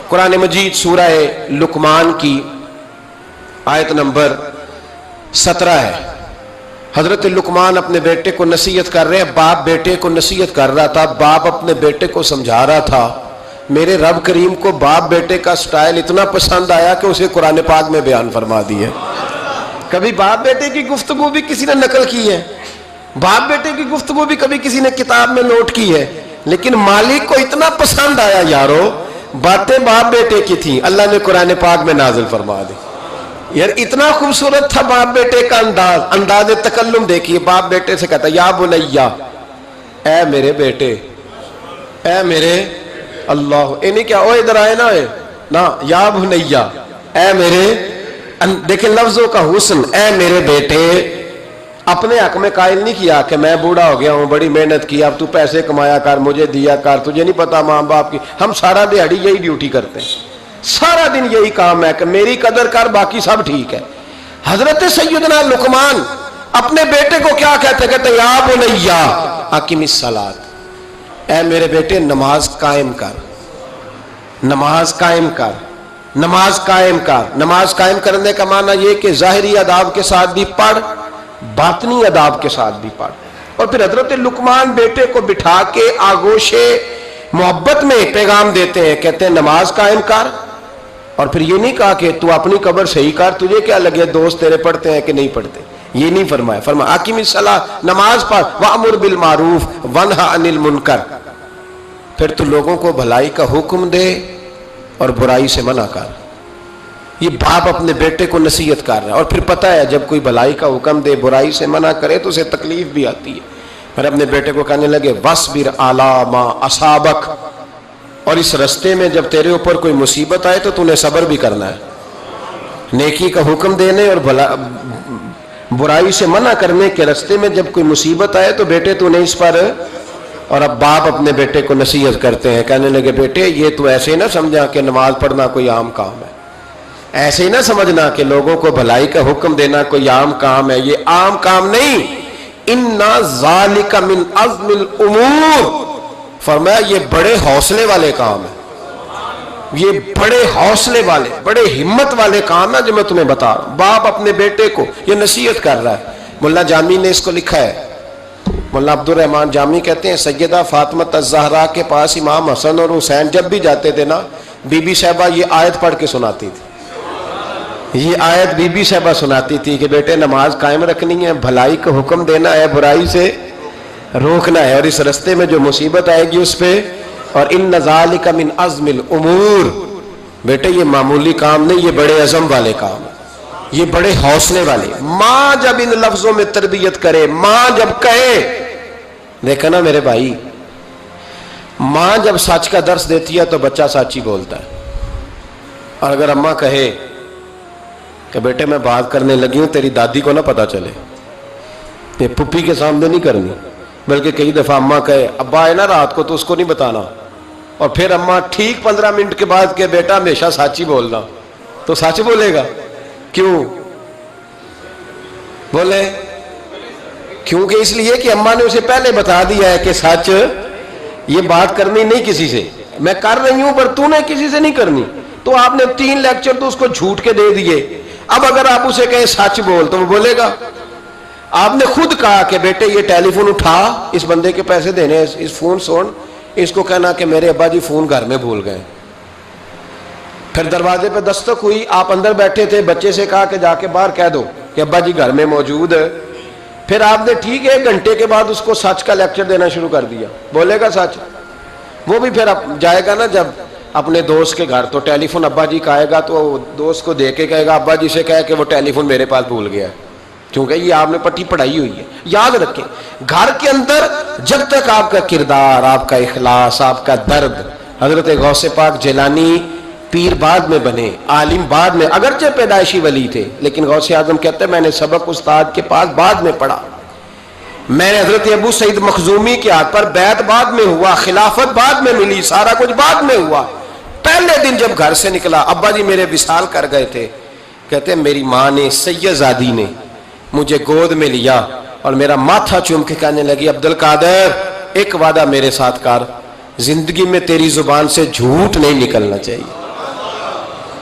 قرآن مجید سورہ لقمان کی آیت نمبر 17 ہے۔ حضرت لقمان اپنے بیٹے کو نصیحت کر رہے ہیں، باپ بیٹے کو نصیحت کر رہا تھا، باپ اپنے بیٹے کو سمجھا رہا تھا۔ میرے رب کریم کو باپ بیٹے کا سٹائل اتنا پسند آیا کہ اسے قرآن پاک میں بیان فرما دی ہے۔ کبھی باپ بیٹے کی گفتگو بھی کسی نے نقل کی ہے، باپ بیٹے کی گفتگو بھی کبھی کسی نے کتاب میں نوٹ کی ہے، لیکن مالک کو اتنا پسند آیا یارو، باتیں باپ بیٹے کی تھیں، اللہ نے قرآن پاک میں نازل فرما دی۔ یار اتنا خوبصورت تھا باپ بیٹے کا انداز تکلم دیکھیے، باپ بیٹے سے کہتا یا بنیا، اے میرے بیٹے، اے میرے اللہ، نہیں کیا او ادھر آئے نا یا بنیا، اے میرے، دیکھیں لفظوں کا حسن، اے میرے بیٹے۔ اپنے حق میں قائل نہیں کیا کہ میں بوڑھا ہو گیا ہوں، بڑی محنت کی، اب تو پیسے کمایا کر، مجھے دیا کر، تجھے نہیں پتا ماں باپ کی۔ ہم سارا دیہڑی یہی ڈیوٹی کرتے ہیں، سارا دن یہی کام ہے کہ میری قدر کر، باقی سب ٹھیک ہے۔ حضرت سیدنا لقمان اپنے بیٹے کو کیا کہتے یا بنیا اقم الصلاۃ، اے میرے بیٹے نماز قائم کر، نماز قائم کر، نماز قائم کر۔ نماز قائم کرنے کا معنی یہ کہ ظاہری آداب کے ساتھ بھی پڑھ، باطنی آداب کے ساتھ بھی پڑھ۔ اور پھر حضرت لقمان بیٹے کو بٹھا کے آگوش محبت میں پیغام دیتے ہیں، کہتے ہیں نماز قائم کر۔ اور پھر یہ نہیں کہا کہ تو اپنی قبر صحیح کر، تجھے کیا لگے دوست تیرے پڑھتے ہیں کہ نہیں پڑھتے، یہ نہیں فرمایا۔ فرمایا اقیم الصلاۃ، نماز پڑھ، وامر بالمعروف ونہی عن المنکر، پھر تو لوگوں کو بھلائی کا حکم دے اور برائی سے منع کر۔ یہ باپ اپنے بیٹے کو نصیحت کر رہا ہے، اور پھر پتہ ہے جب کوئی بھلائی کا حکم دے برائی سے منع کرے تو اسے تکلیف بھی آتی ہے۔ پھر اپنے بیٹے کو کہنے لگے وَاصْبِرْ عَلَىٰ مَا أَصَابَكَ، اور اس رستے میں جب تیرے اوپر کوئی مصیبت آئے تو نے صبر بھی کرنا ہے۔ نیکی کا حکم دینے اور برائی سے منع کرنے کے رستے میں جب کوئی مصیبت آئے تو بیٹے تو نے اس پر۔ اور اب باپ اپنے بیٹے کو نصیحت کرتے ہیں، کہنے لگے بیٹے یہ تو ایسے نہ سمجھا کہ نماز پڑھنا کوئی عام کام ہے، ایسے ہی نہ سمجھنا کہ لوگوں کو بھلائی کا حکم دینا کوئی عام کام ہے، یہ عام کام نہیں۔ اِنَّ ذَلِكَ مِنْ عَزْمِ الْأُمُورِ، فرمایا یہ بڑے حوصلے والے کام ہے، یہ بڑے حوصلے والے، بڑے ہمت والے کام ہے جو میں تمہیں بتا رہا ہوں۔ باپ اپنے بیٹے کو یہ نصیحت کر رہا ہے۔ ملا جامی نے اس کو لکھا ہے، مولانا عبد الرحمن جامی کہتے ہیں سیدہ فاطمہ الزہرا کے پاس امام حسن اور حسین جب بھی جاتے تھے نا، بی بی صاحبہ یہ آیت پڑھ کے سناتی تھی، یہ آیت بی بی صاحبہ سناتی تھی کہ بیٹے نماز قائم رکھنی ہے، بھلائی کا حکم دینا ہے، برائی سے روکنا ہے، اور اس رستے میں جو مصیبت آئے گی اس پہ۔ اور ان ذالک من عزم الامور، بیٹے یہ معمولی کام نہیں، یہ بڑے عزم والے کام، یہ بڑے حوصلے والے۔ ماں جب ان لفظوں میں تربیت کرے، ماں جب کہے، دیکھا نا میرے بھائی، ماں جب سچ کا درس دیتی ہے تو بچہ سچ ہی بولتا ہے۔ اور اگر اماں کہے کہ بیٹے میں بات کرنے لگی ہوں تیری دادی کو نہ پتا چلے، یہ پھپھی کے سامنے نہیں کرنی، بلکہ کئی دفعہ اماں کہے ابا آئے نا رات کو تو اس کو نہیں بتانا، اور پھر اماں ٹھیک 15 منٹ کے بعد کہ بیٹا ہمیشہ سچ ہی بولنا، تو سچ بولے گا۔ کیوں بولے؟ کیونکہ اس لیے کہ اماں نے اسے پہلے بتا دیا ہے کہ سچ یہ بات کرنی نہیں کسی سے، میں کر رہی ہوں پر تو نے کسی سے نہیں کرنی۔ تو آپ نے 3 لیکچر تو اس کو جھوٹ کے دے دیے، اب اگر آپ اسے کہیں سچ بول تو وہ بولے گا۔ آپ نے خود کہا کہ بیٹے یہ ٹیلی فون اٹھا، اس بندے کے پیسے دینے، اس فون سن، اس کو کہنا کہ میرے ابا جی فون گھر میں بھول گئے۔ پھر دروازے پہ دستک ہوئی، آپ اندر بیٹھے تھے، بچے سے کہا کہ جا کے باہر کہہ دو کہ ابا جی گھر میں موجود ہے۔ پھر آپ نے ٹھیک ہے 1 گھنٹے کے بعد اس کو سچ کا لیکچر دینا شروع کر دیا، بولے گا سچ؟ وہ بھی پھر جائے گا نا جب اپنے دوست کے گھر، تو ٹیلی فون ابا جی کا آئے گا تو دوست کو دے کے کہے گا ابا جی سے کہے کہ وہ ٹیلی فون میرے پاس بھول گیا ہے، کیونکہ یہ آپ نے پٹی پڑھائی ہوئی ہے۔ یاد رکھیں گھر کے اندر جب تک آپ کا کردار، آپ کا اخلاص، آپ کا درد، حضرت غوث پاک جیلانی پیر بعد میں بنے، عالم بعد میں، اگرچہ پیدائشی ولی تھے، لیکن غوث اعظم کہتے ہیں میں نے سبق استاد کے پاس بعد میں پڑھا، میں نے حضرت ابو سعید مخزومی کے ہاتھ پر بیعت بعد میں ہوا، خلافت بعد میں ملی، سارا کچھ بعد میں ہوا۔ پہلے دن جب گھر سے نکلا، ابا جی میرے وصال کر گئے تھے، کہتے ہیں میری ماں نے، سید زادی نے مجھے گود میں لیا اور میرا ماتھا چوم کے کہنے لگی عبد القادر ایک وعدہ میرے ساتھ کر، زندگی میں تیری زبان سے جھوٹ نہیں نکلنا چاہیے۔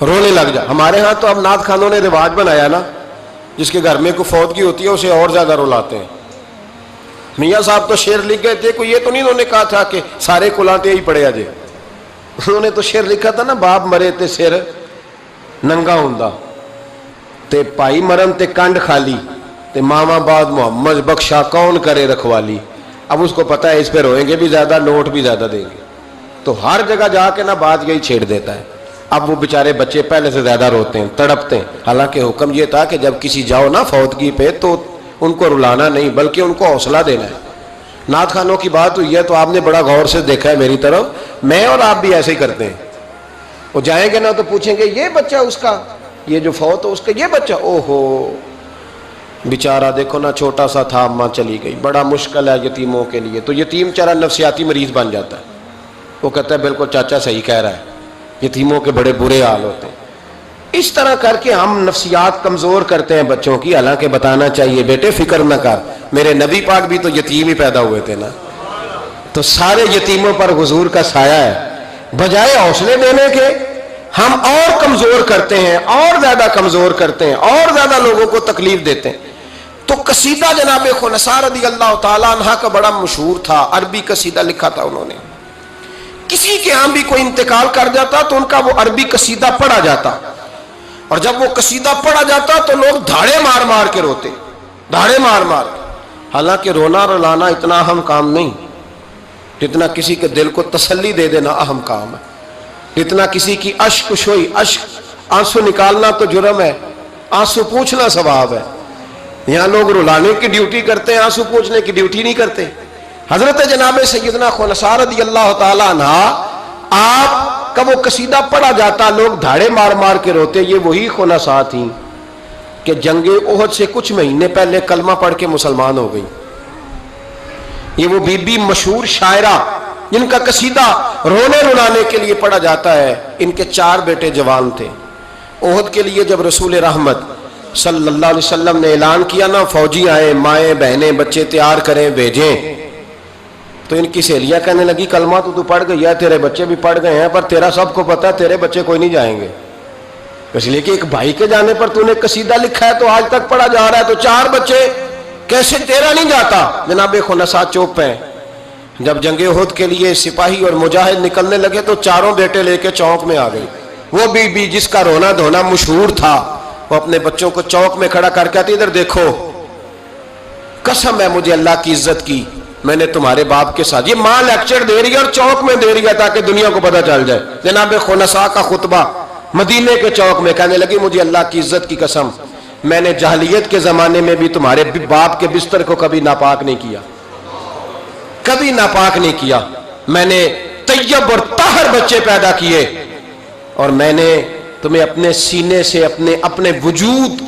رونے لگ جا. ہمارے ہاں تو اب نعت خانوں نے رواج بنایا نا, جس کے گھر میں کوئی فوتگی ہوتی ہے اسے اور زیادہ رلاتے ہیں. میاں صاحب تو شعر لکھ گئے تھے, کوئی یہ تو نہیں انہوں نے کہا تھا کہ سارے کلاتے ہی پڑے اجے. انہوں نے تو شعر لکھا تھا نا, باپ مرے تے سر ننگا ہوندا تے پائی مرن تے کنڈ خالی تے ماما بعد محمد بخشا کون کرے رکھوالی. اب اس کو پتا ہے اس پہ روئیں گے بھی زیادہ, نوٹ بھی زیادہ دیں گے, تو ہر جگہ جا کے نا بات یہی چھیڑ دیتا ہے. اب وہ بیچارے بچے پہلے سے زیادہ روتے ہیں, تڑپتے ہیں. حالانکہ حکم یہ تھا کہ جب کسی جاؤ نا فوتگی پہ تو ان کو رلانا نہیں بلکہ ان کو حوصلہ دینا ہے. نعت خانوں کی بات ہوئی ہے تو آپ نے بڑا غور سے دیکھا ہے میری طرف, میں اور آپ بھی ایسے ہی کرتے ہیں. وہ جائیں گے نا تو پوچھیں گے یہ بچہ اس کا, یہ جو فوت ہو اس کا یہ بچہ, او ہو بیچارہ دیکھو نا چھوٹا سا تھا, اماں چلی گئی, بڑا مشکل ہے یتیموں کے لیے. تو یتیم چارہ نفسیاتی مریض بن جاتا ہے. وہ کہتا ہے بالکل چاچا صحیح کہہ رہا ہے, یتیموں کے بڑے برے حال ہوتے ہیں. اس طرح کر کے ہم نفسیات کمزور کرتے ہیں بچوں کی. حالانکہ بتانا چاہیے بیٹے فکر نہ کر, میرے نبی پاک بھی تو یتیم ہی پیدا ہوئے تھے نا, تو سارے یتیموں پر حضور کا سایہ ہے. بجائے حوصلے دینے کے ہم اور کمزور کرتے ہیں, اور زیادہ کمزور کرتے ہیں, اور زیادہ لوگوں کو تکلیف دیتے ہیں. تو قصیدہ جناب خنساء رضی اللہ تعالیٰ عنہ کا بڑا مشہور تھا, عربی قصیدہ لکھا تھا انہوں نے. کسی کے ہاں بھی کوئی انتقال کر جاتا تو ان کا وہ عربی قصیدہ پڑھا جاتا, اور جب وہ قصیدہ پڑھا جاتا تو لوگ دھاڑے مار مار کے روتے, دھاڑے مار مار. حالانکہ رونا رلانا اتنا اہم کام نہیں جتنا کسی کے دل کو تسلی دے دینا اہم کام ہے. جتنا کسی کی اشک شوئی, اشک آنسو نکالنا تو جرم ہے, آنسو پوچھنا ثواب ہے. یہاں لوگ رلانے کی ڈیوٹی کرتے ہیں, آنسو پوچھنے کی ڈیوٹی نہیں کرتے. حضرت جناب سیدنا خنساء رضی اللہ تعالیٰ عنہ, آپ کا وہ قصیدہ پڑھا جاتا, لوگ دھاڑے مار مار کے روتے. یہ وہی خنساء تھیں کہ جنگ احد سے کچھ مہینے پہلے کلمہ پڑھ کے مسلمان ہو گئی. یہ وہ بی بی مشہور شاعرہ جن کا قصیدہ رونے رلانے کے لیے پڑھا جاتا ہے. ان کے 4 بیٹے جوان تھے. احد کے لیے جب رسول رحمت صلی اللہ علیہ وسلم نے اعلان کیا نا, فوجی آئے, مائیں بہنیں بچے تیار کریں بھیجیں, تو ان کی سہیلیاں کہنے لگی کلمہ تو پڑھ گئی ہے, تیرے بچے بھی پڑھ گئے ہیں, پر تیرا سب کو پتا ہے تیرے بچے کوئی نہیں جائیں گے. اس لیے کہ ایک بھائی کے جانے پر تو نے قصیدہ لکھا ہے تو آج تک پڑھا جا رہا ہے, تو 4 بچے کیسے تیرا نہیں جاتا. جناب خنساء چوپ ہیں. جب جنگ احد کے لیے سپاہی اور مجاہد نکلنے لگے تو 4 بیٹے لے کے چوک میں آ گئی. وہ بی بی جس کا رونا دھونا مشہور تھا, وہ اپنے بچوں کو چوک میں کھڑا کر کے آتی, ادھر دیکھو, قسم ہے مجھے اللہ کی عزت کی, میں نے تمہارے باپ کے ساتھ. یہ ماں لیکچر دے رہی ہے اور چوک میں دے رہی ہے تاکہ دنیا کو پتہ چل جائے. جناب خنساء کا خطبہ مدینے کے چوک میں, کہنے لگی مجھے اللہ کی عزت کی قسم, میں نے جاہلیت کے زمانے میں بھی تمہارے باپ کے بستر کو کبھی ناپاک نہیں کیا, کبھی ناپاک نہیں کیا. میں نے طیب اور طاہر بچے پیدا کیے, اور میں نے تمہیں اپنے سینے سے اپنے وجود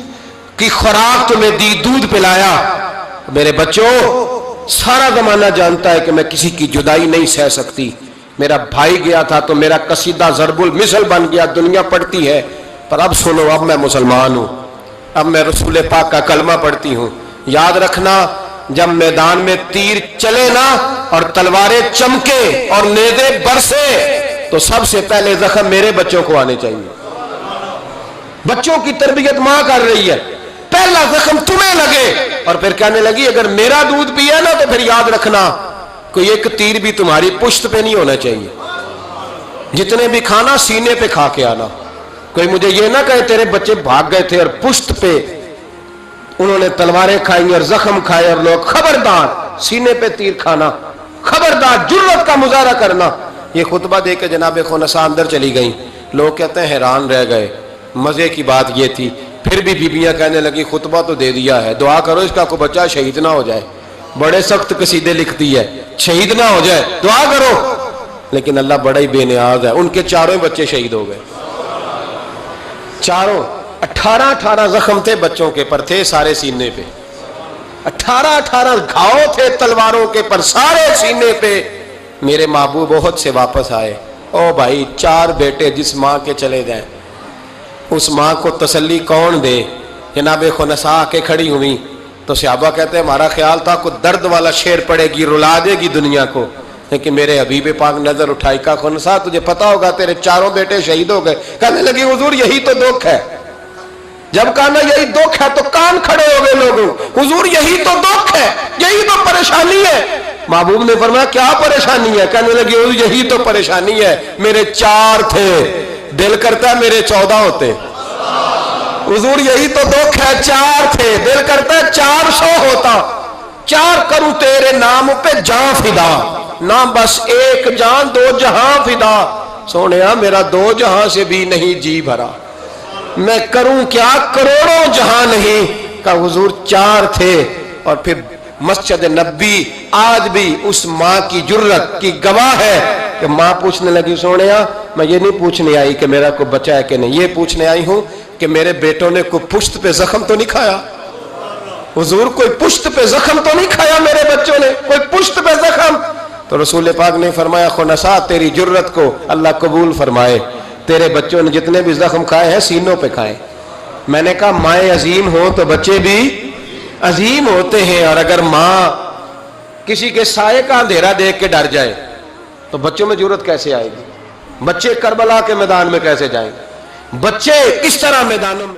کی خوراک تمہیں دی, دودھ پلایا. میرے بچوں, سارا زمانہ جانتا ہے کہ میں کسی کی جدائی نہیں سہ سکتی. میرا بھائی گیا تھا تو میرا قصیدہ ضرب المثل بن گیا, دنیا پڑھتی ہے, پر اب سنو, اب میں مسلمان ہوں, اب میں رسول پاک کا کلمہ پڑھتی ہوں. یاد رکھنا, جب میدان میں تیر چلے نا اور تلواریں چمکے اور نیزے برسے تو سب سے پہلے زخم میرے بچوں کو آنے چاہیے. بچوں کی تربیت ماں کر رہی ہے, پہلا زخم تمہیں لگے. اور پھر کہنے لگی اگر میرا دودھ پیا نا تو پھر یاد رکھنا کوئی ایک تیر بھی تمہاری پشت پہ نہیں ہونا چاہیے. جتنے بھی کھانا سینے پہ کھا کے آنا. کوئی مجھے یہ نہ کہے تیرے بچے بھاگ گئے تھے اور پشت پہ انہوں نے تلواریں کھائی اور زخم کھائے, اور لوگ خبردار سینے پہ تیر کھانا, خبردار جرأت کا مظاہرہ کرنا. یہ خطبہ دے کے جناب خنساء اندر چلی گئیں. لوگ کہتے ہیں حیران رہ گئے. مزے کی بات یہ تھی, پھر بھی بیبیاں کہنے لگی خطبہ تو دے دیا ہے, دعا کرو اس کا کوئی بچہ شہید نہ ہو جائے. بڑے سخت قصیدے لکھتی ہے, شہید نہ ہو جائے, دعا کرو. لیکن اللہ بڑا ہی بے نیاز ہے, ان کے 4 بچے شہید ہو گئے. 18 زخم تھے بچوں کے پر, تھے سارے سینے پہ. 18 گھاؤ تھے تلواروں کے پر, سارے سینے پہ. میرے محبوب احد سے واپس آئے. او بھائی, 4 بیٹے جس ماں کے چلے جائیں, اس ماں کو تسلی کون دے. جناب خنساء کے کھڑی ہوئی تو صحابہ کہتے ہیں ہمارا خیال تھا کوئی درد والا شعر پڑے گی, رلا دے گی دنیا کو. کہ میرے حبیب پاک نظر اٹھائی کا خنسا تجھے پتا ہوگا تیرے چاروں بیٹے شہید ہو گئے. کہنے لگی حضور یہی تو دکھ ہے. جب کہا نا یہی دکھ ہے تو کان کھڑے ہو گئے لوگوں. حضور یہی تو دکھ ہے, یہی تو پریشانی ہے. محبوب نے فرمایا کیا پریشانی ہے؟ کہنے لگی حضور یہی تو پریشانی ہے, میرے 4 تھے, دل کرتا ہے میرے 14 ہوتے. حضور یہی تو دکھ ہے, 4 تھے, دل کرتا ہے 400 ہوتا. 4 کروں تیرے نام پہ جان فدا, نام بس ایک جان 2 جہاں فدا. سونیا میرا 2 جہاں سے بھی نہیں جی بھرا, میں کروں کیا کروڑوں جہاں نہیں. کہ حضور 4 تھے. اور پھر مسجد نبی آج بھی اس ماں کی جرت کی گواہ ہے کہ ماں پوچھنے لگی سونیا میں یہ نہیں پوچھنے آئی کہ میرا کوئی بچہ ہے کہ نہیں, یہ پوچھنے آئی ہوں کہ میرے بیٹوں نے کوئی پشت پہ زخم تو نہیں کھایا. حضور کوئی پشت پہ زخم تو نہیں کھایا میرے بچوں نے, کوئی پشت پہ زخم. تو رسول پاک نے فرمایا خنسا تیری جرت کو اللہ قبول فرمائے, تیرے بچوں نے جتنے بھی زخم کھائے ہیں سینوں پہ کھائے. میں نے کہا مائیں عظیم ہوں تو بچے بھی عظیم ہوتے ہیں, اور اگر ماں کسی کے سائے کا اندھیرا دیکھ کے ڈر جائے تو بچوں میں جرت کیسے آئے گی؟ بچے کربلا کے میدان میں کیسے جائیں گے؟ بچے اس طرح میدانوں میں